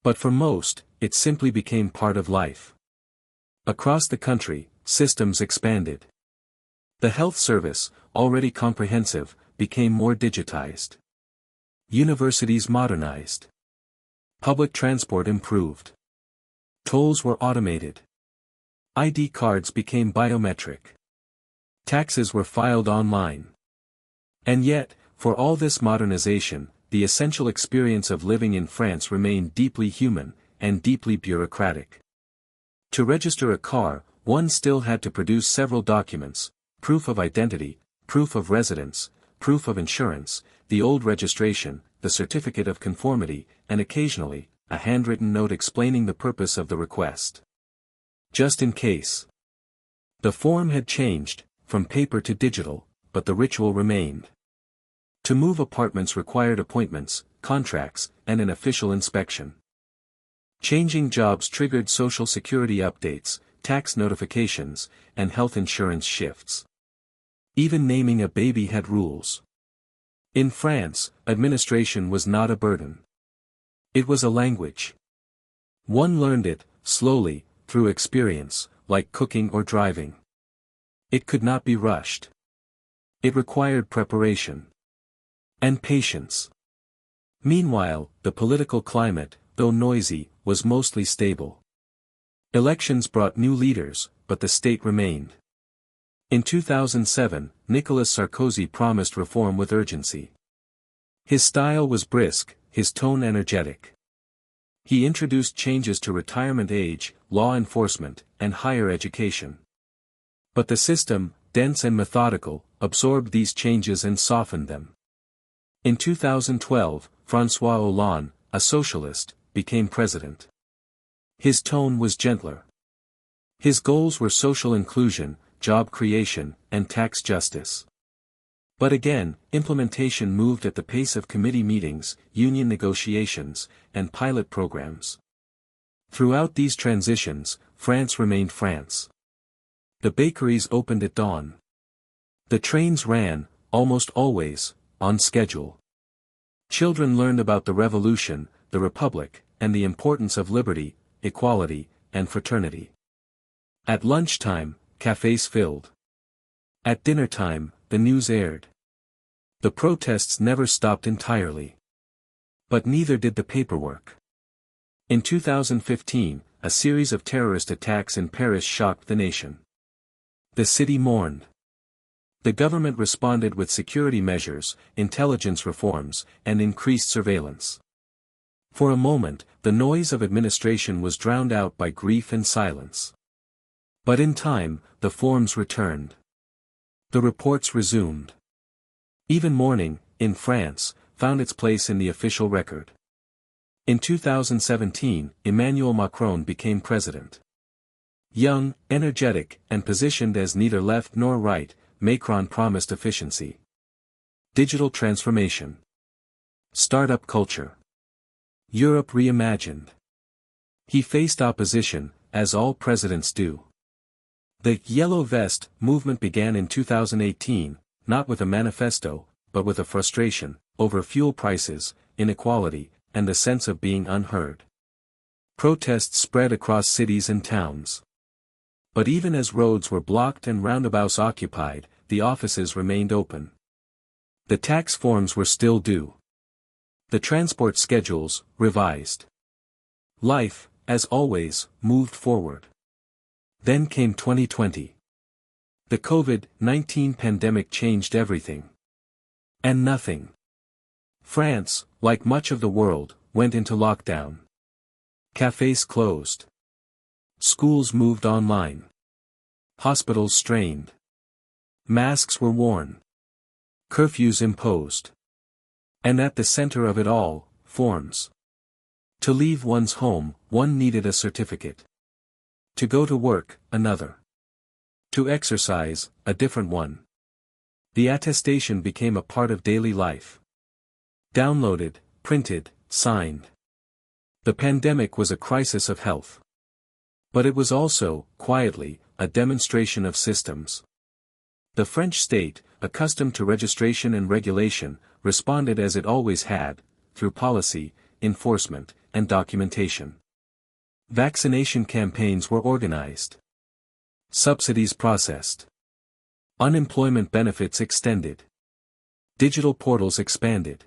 But for most, it simply became part of life. Across the country, systems expanded. The health service, already comprehensive, became more digitized. Universities modernized. Public transport improved. Tolls were automated. ID cards became biometric. Taxes were filed online. And yet, for all this modernization, the essential experience of living in France remained deeply human, and deeply bureaucratic. To register a car, one still had to produce several documents: proof of identity, proof of residence, proof of insurance, the old registration, the certificate of conformity, and occasionally, a handwritten note explaining the purpose of the request. Just in case. The form had changed, from paper to digital, but the ritual remained. To move apartments required appointments, contracts, and an official inspection. Changing jobs triggered social security updates, tax notifications, and health insurance shifts. Even naming a baby had rules. In France, administration was not a burden. It was a language. One learned it, slowly, through experience, like cooking or driving. It could not be rushed. It required preparation. And patience. Meanwhile, the political climate, though noisy, was mostly stable. Elections brought new leaders, but the state remained. In 2007, Nicolas Sarkozy promised reform with urgency. His style was brisk, his tone energetic. He introduced changes to retirement age, law enforcement, and higher education. But the system, dense and methodical, absorbed these changes and softened them. In 2012, François Hollande, a socialist, became president. His tone was gentler. His goals were social inclusion, job creation, and tax justice. But again, implementation moved at the pace of committee meetings, union negotiations, and pilot programs. Throughout these transitions, France remained France. The bakeries opened at dawn. The trains ran, almost always, on schedule. Children learned about the revolution, the republic, and the importance of liberty, equality, and fraternity. At lunchtime, cafes filled. At dinner time, the news aired. The protests never stopped entirely. But neither did the paperwork. In 2015, a series of terrorist attacks in Paris shocked the nation. The city mourned. The government responded with security measures, intelligence reforms, and increased surveillance. For a moment, the noise of administration was drowned out by grief and silence. But in time, the forms returned. The reports resumed. Even mourning, in France, found its place in the official record. In 2017, Emmanuel Macron became president. Young, energetic, and positioned as neither left nor right, Macron promised efficiency. Digital transformation. Startup culture. Europe reimagined. He faced opposition, as all presidents do. The Yellow Vest movement began in 2018, not with a manifesto, but with a frustration, over fuel prices, inequality, and the sense of being unheard. Protests spread across cities and towns. But even as roads were blocked and roundabouts occupied, the offices remained open. The tax forms were still due. The transport schedules, revised. Life, as always, moved forward. Then came 2020. The COVID-19 pandemic changed everything. And nothing. France, like much of the world, went into lockdown. Cafes closed. Schools moved online. Hospitals strained. Masks were worn. Curfews imposed. And at the center of it all, forms. To leave one's home, one needed a certificate. To go to work, another. To exercise, a different one. The attestation became a part of daily life. Downloaded, printed, signed. The pandemic was a crisis of health. But it was also, quietly, a demonstration of systems. The French state, accustomed to registration and regulation, responded as it always had, through policy, enforcement, and documentation. Vaccination campaigns were organized. Subsidies processed. Unemployment benefits extended. Digital portals expanded.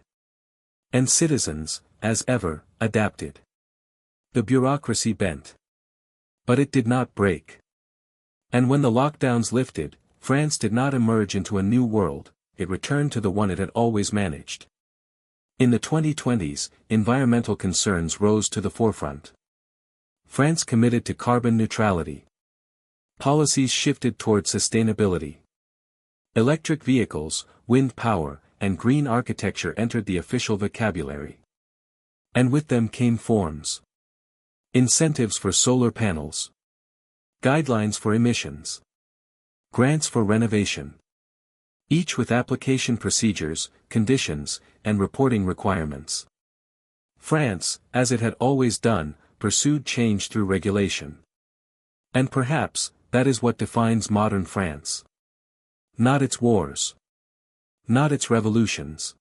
And citizens, as ever, adapted. The bureaucracy bent. But it did not break. And when the lockdowns lifted, France did not emerge into a new world, it returned to the one it had always managed. In the 2020s, environmental concerns rose to the forefront. France committed to carbon neutrality. Policies shifted toward sustainability. Electric vehicles, wind power, and green architecture entered the official vocabulary. And with them came forms. Incentives for solar panels. Guidelines for emissions. Grants for renovation. Each with application procedures, conditions, and reporting requirements. France, as it had always done, pursued change through regulation. And perhaps, that is what defines modern France. Not its wars. Not its revolutions.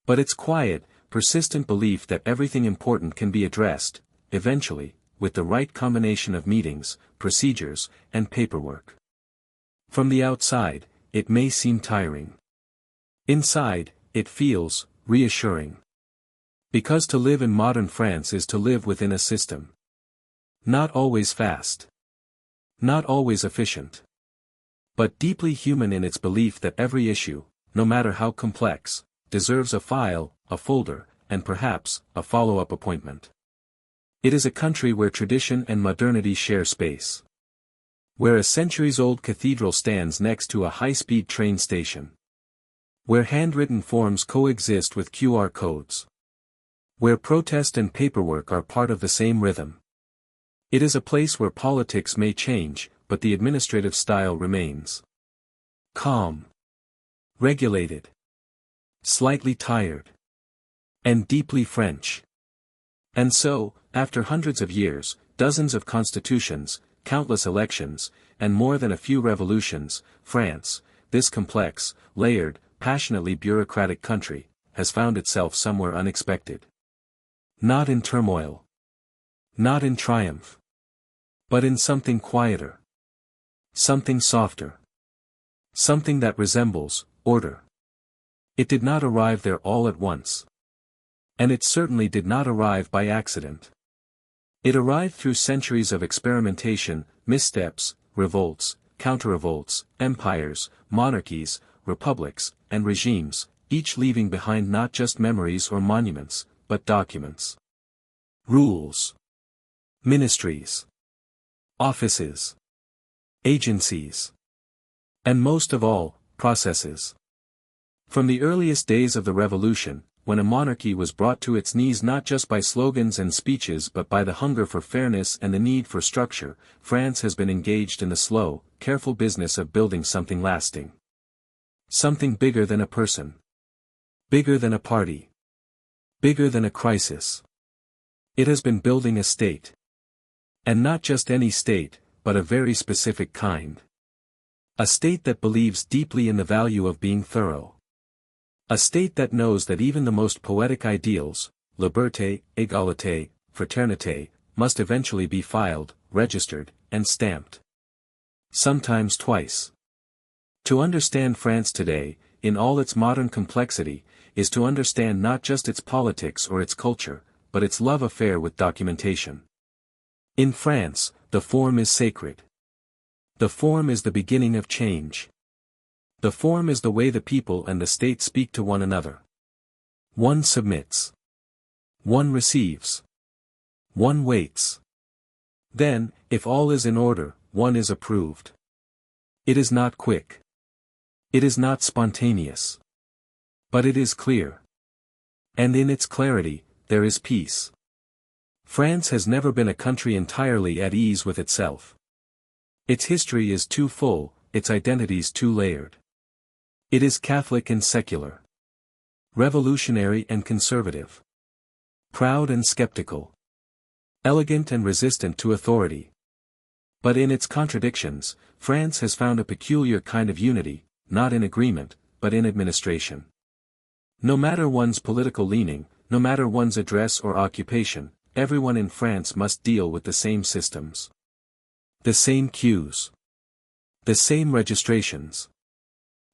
But its quiet, persistent belief that everything important can be addressed, eventually, with the right combination of meetings, procedures, and paperwork. From the outside, it may seem tiring. Inside, it feels reassuring. Because to live in modern France is to live within a system. Not always fast. Not always efficient. But deeply human in its belief that every issue, no matter how complex, deserves a file, a folder, and perhaps, a follow-up appointment. It is a country where tradition and modernity share space. Where a centuries-old cathedral stands next to a high-speed train station. Where handwritten forms coexist with QR codes. Where protest and paperwork are part of the same rhythm. It is a place where politics may change, but the administrative style remains. Calm. Regulated. Slightly tired. And deeply French. And so, after hundreds of years, dozens of constitutions, countless elections, and more than a few revolutions, France, this complex, layered, passionately bureaucratic country, has found itself somewhere unexpected. Not in turmoil. Not in triumph. But in something quieter. Something softer. Something that resembles order. It did not arrive there all at once. And it certainly did not arrive by accident. It arrived through centuries of experimentation, missteps, revolts, counter-revolts, empires, monarchies, republics, and regimes, each leaving behind not just memories or monuments, but documents. Rules. Ministries. Offices. Agencies. And most of all, processes. From the earliest days of the revolution, when a monarchy was brought to its knees not just by slogans and speeches but by the hunger for fairness and the need for structure, France has been engaged in the slow, careful business of building something lasting. Something bigger than a person. Bigger than a party. Bigger than a crisis. It has been building a state. And not just any state, but a very specific kind. A state that believes deeply in the value of being thorough. A state that knows that even the most poetic ideals, liberté, égalité, fraternité, must eventually be filed, registered, and stamped. Sometimes twice. To understand France today, in all its modern complexity, is to understand not just its politics or its culture, but its love affair with documentation. In France, the form is sacred. The form is the beginning of change. The form is the way the people and the state speak to one another. One submits. One receives. One waits. Then, if all is in order, one is approved. It is not quick. It is not spontaneous. But it is clear. And in its clarity, there is peace. France has never been a country entirely at ease with itself. Its history is too full, its identities too layered. It is Catholic and secular. Revolutionary and conservative. Proud and skeptical. Elegant and resistant to authority. But in its contradictions, France has found a peculiar kind of unity, not in agreement, but in administration. No matter one's political leaning, no matter one's address or occupation, everyone in France must deal with the same systems. The same queues. The same registrations.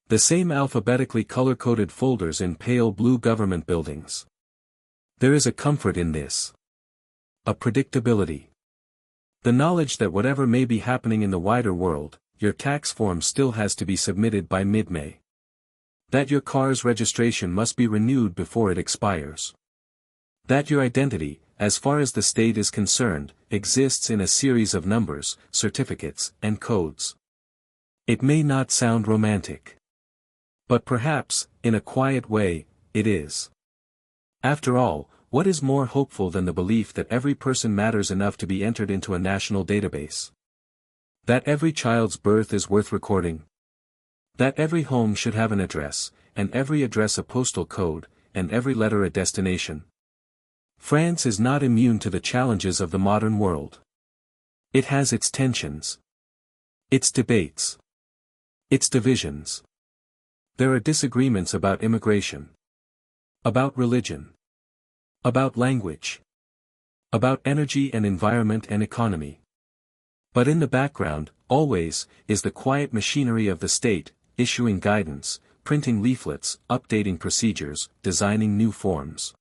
The same alphabetically color-coded folders in pale blue government buildings. There is a comfort in this. A predictability. The knowledge that whatever may be happening in the wider world, your tax form still has to be submitted by mid-May. That your car's registration must be renewed before it expires. That your identity, as far as the state is concerned, exists in a series of numbers, certificates, and codes. It may not sound romantic. But perhaps, in a quiet way, it is. After all, what is more hopeful than the belief that every person matters enough to be entered into a national database? That every child's birth is worth recording? That every home should have an address, and every address a postal code, and every letter a destination? France is not immune to the challenges of the modern world. It has its tensions. Its debates. Its divisions. There are disagreements about immigration. About religion. About language. About energy and environment and economy. But in the background, always, is the quiet machinery of the state, issuing guidance, printing leaflets, updating procedures, designing new forms.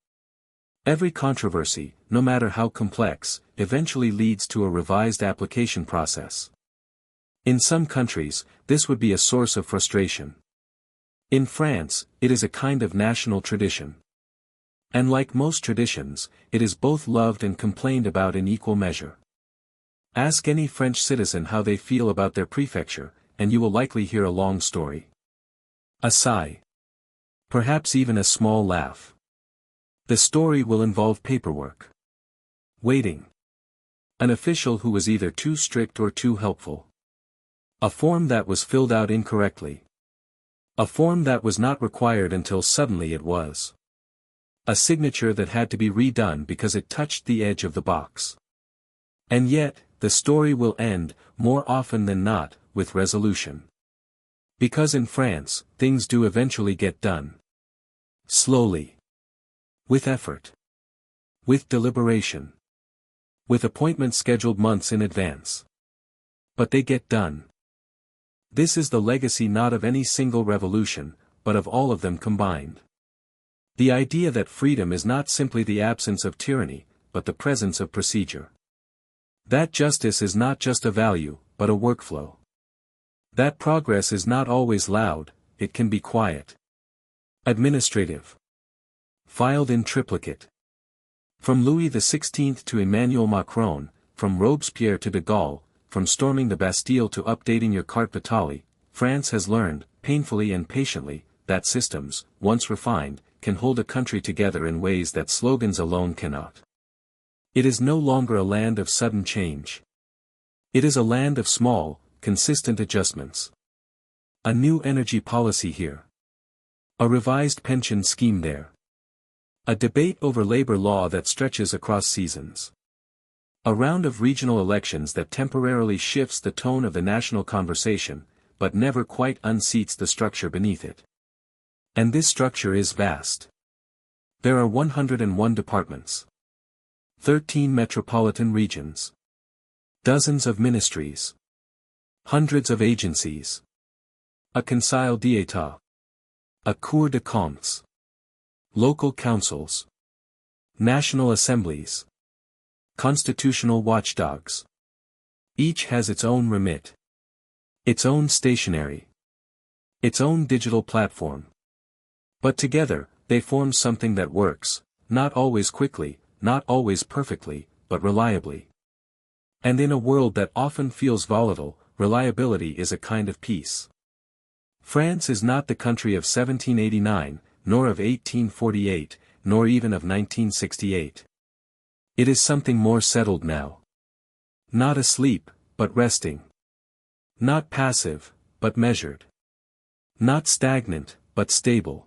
Every controversy, no matter how complex, eventually leads to a revised application process. In some countries, this would be a source of frustration. In France, it is a kind of national tradition. And like most traditions, it is both loved and complained about in equal measure. Ask any French citizen how they feel about their prefecture, and you will likely hear a long story. A sigh. Perhaps even a small laugh. The story will involve paperwork. Waiting. An official who was either too strict or too helpful. A form that was filled out incorrectly. A form that was not required until suddenly it was. A signature that had to be redone because it touched the edge of the box. And yet, the story will end, more often than not, with resolution. Because in France, things do eventually get done. Slowly. With effort. With deliberation. With appointments scheduled months in advance. But they get done. This is the legacy not of any single revolution, but of all of them combined. The idea that freedom is not simply the absence of tyranny, but the presence of procedure. That justice is not just a value, but a workflow. That progress is not always loud, it can be quiet. Administrative. Filed in triplicate. From Louis XVI to Emmanuel Macron, from Robespierre to de Gaulle, from storming the Bastille to updating your carte vitale, France has learned, painfully and patiently, that systems, once refined, can hold a country together in ways that slogans alone cannot. It is no longer a land of sudden change. It is a land of small, consistent adjustments. A new energy policy here. A revised pension scheme there. A debate over labor law that stretches across seasons. A round of regional elections that temporarily shifts the tone of the national conversation, but never quite unseats the structure beneath it. And this structure is vast. There are 101 departments. 13 metropolitan regions. Dozens of ministries. Hundreds of agencies. A Conseil d'État. A Cour des Comptes. Local councils. National assemblies. Constitutional watchdogs. Each has its own remit. Its own stationery. Its own digital platform. But together, they form something that works, not always quickly, not always perfectly, but reliably. And in a world that often feels volatile, reliability is a kind of peace. France is not the country of 1789, nor of 1848, nor even of 1968. It is something more settled now. Not asleep, but resting. Not passive, but measured. Not stagnant, but stable.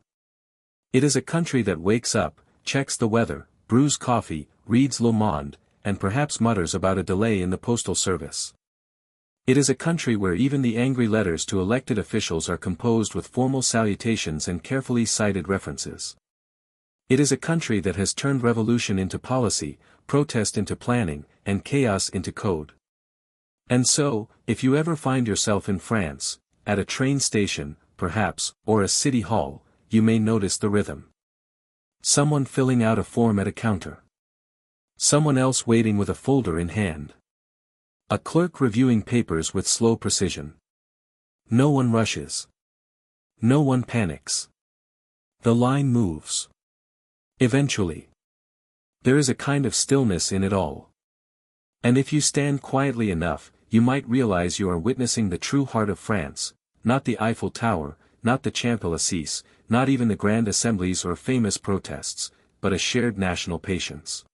It is a country that wakes up, checks the weather, brews coffee, reads Le Monde, and perhaps mutters about a delay in the postal service. It is a country where even the angry letters to elected officials are composed with formal salutations and carefully cited references. It is a country that has turned revolution into policy, protest into planning, and chaos into code. And so, if you ever find yourself in France, at a train station, perhaps, or a city hall, you may notice the rhythm. Someone filling out a form at a counter. Someone else waiting with a folder in hand. A clerk reviewing papers with slow precision. No one rushes. No one panics. The line moves. Eventually. There is a kind of stillness in it all. And if you stand quietly enough, you might realize you are witnessing the true heart of France, not the Eiffel Tower, not the Champs-Élysées, not even the grand assemblies or famous protests, but a shared national patience.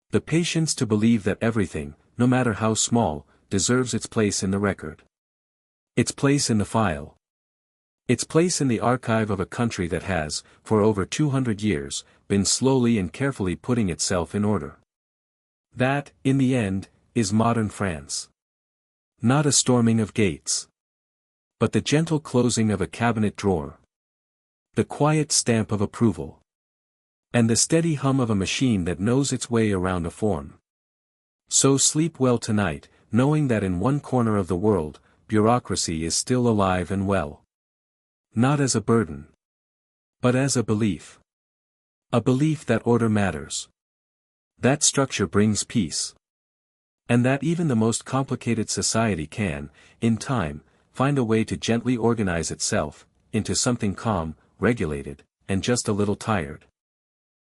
The patience to believe that everything, no matter how small, deserves its place in the record. Its place in the file. Its place in the archive of a country that has, for over 200 years, been slowly and carefully putting itself in order. That, in the end, is modern France. Not a storming of gates. But the gentle closing of a cabinet drawer. The quiet stamp of approval. And the steady hum of a machine that knows its way around a form. So sleep well tonight, knowing that in one corner of the world, bureaucracy is still alive and well. Not as a burden. But as a belief. A belief that order matters. That structure brings peace. And that even the most complicated society can, in time, find a way to gently organize itself, into something calm, regulated, and just a little tired.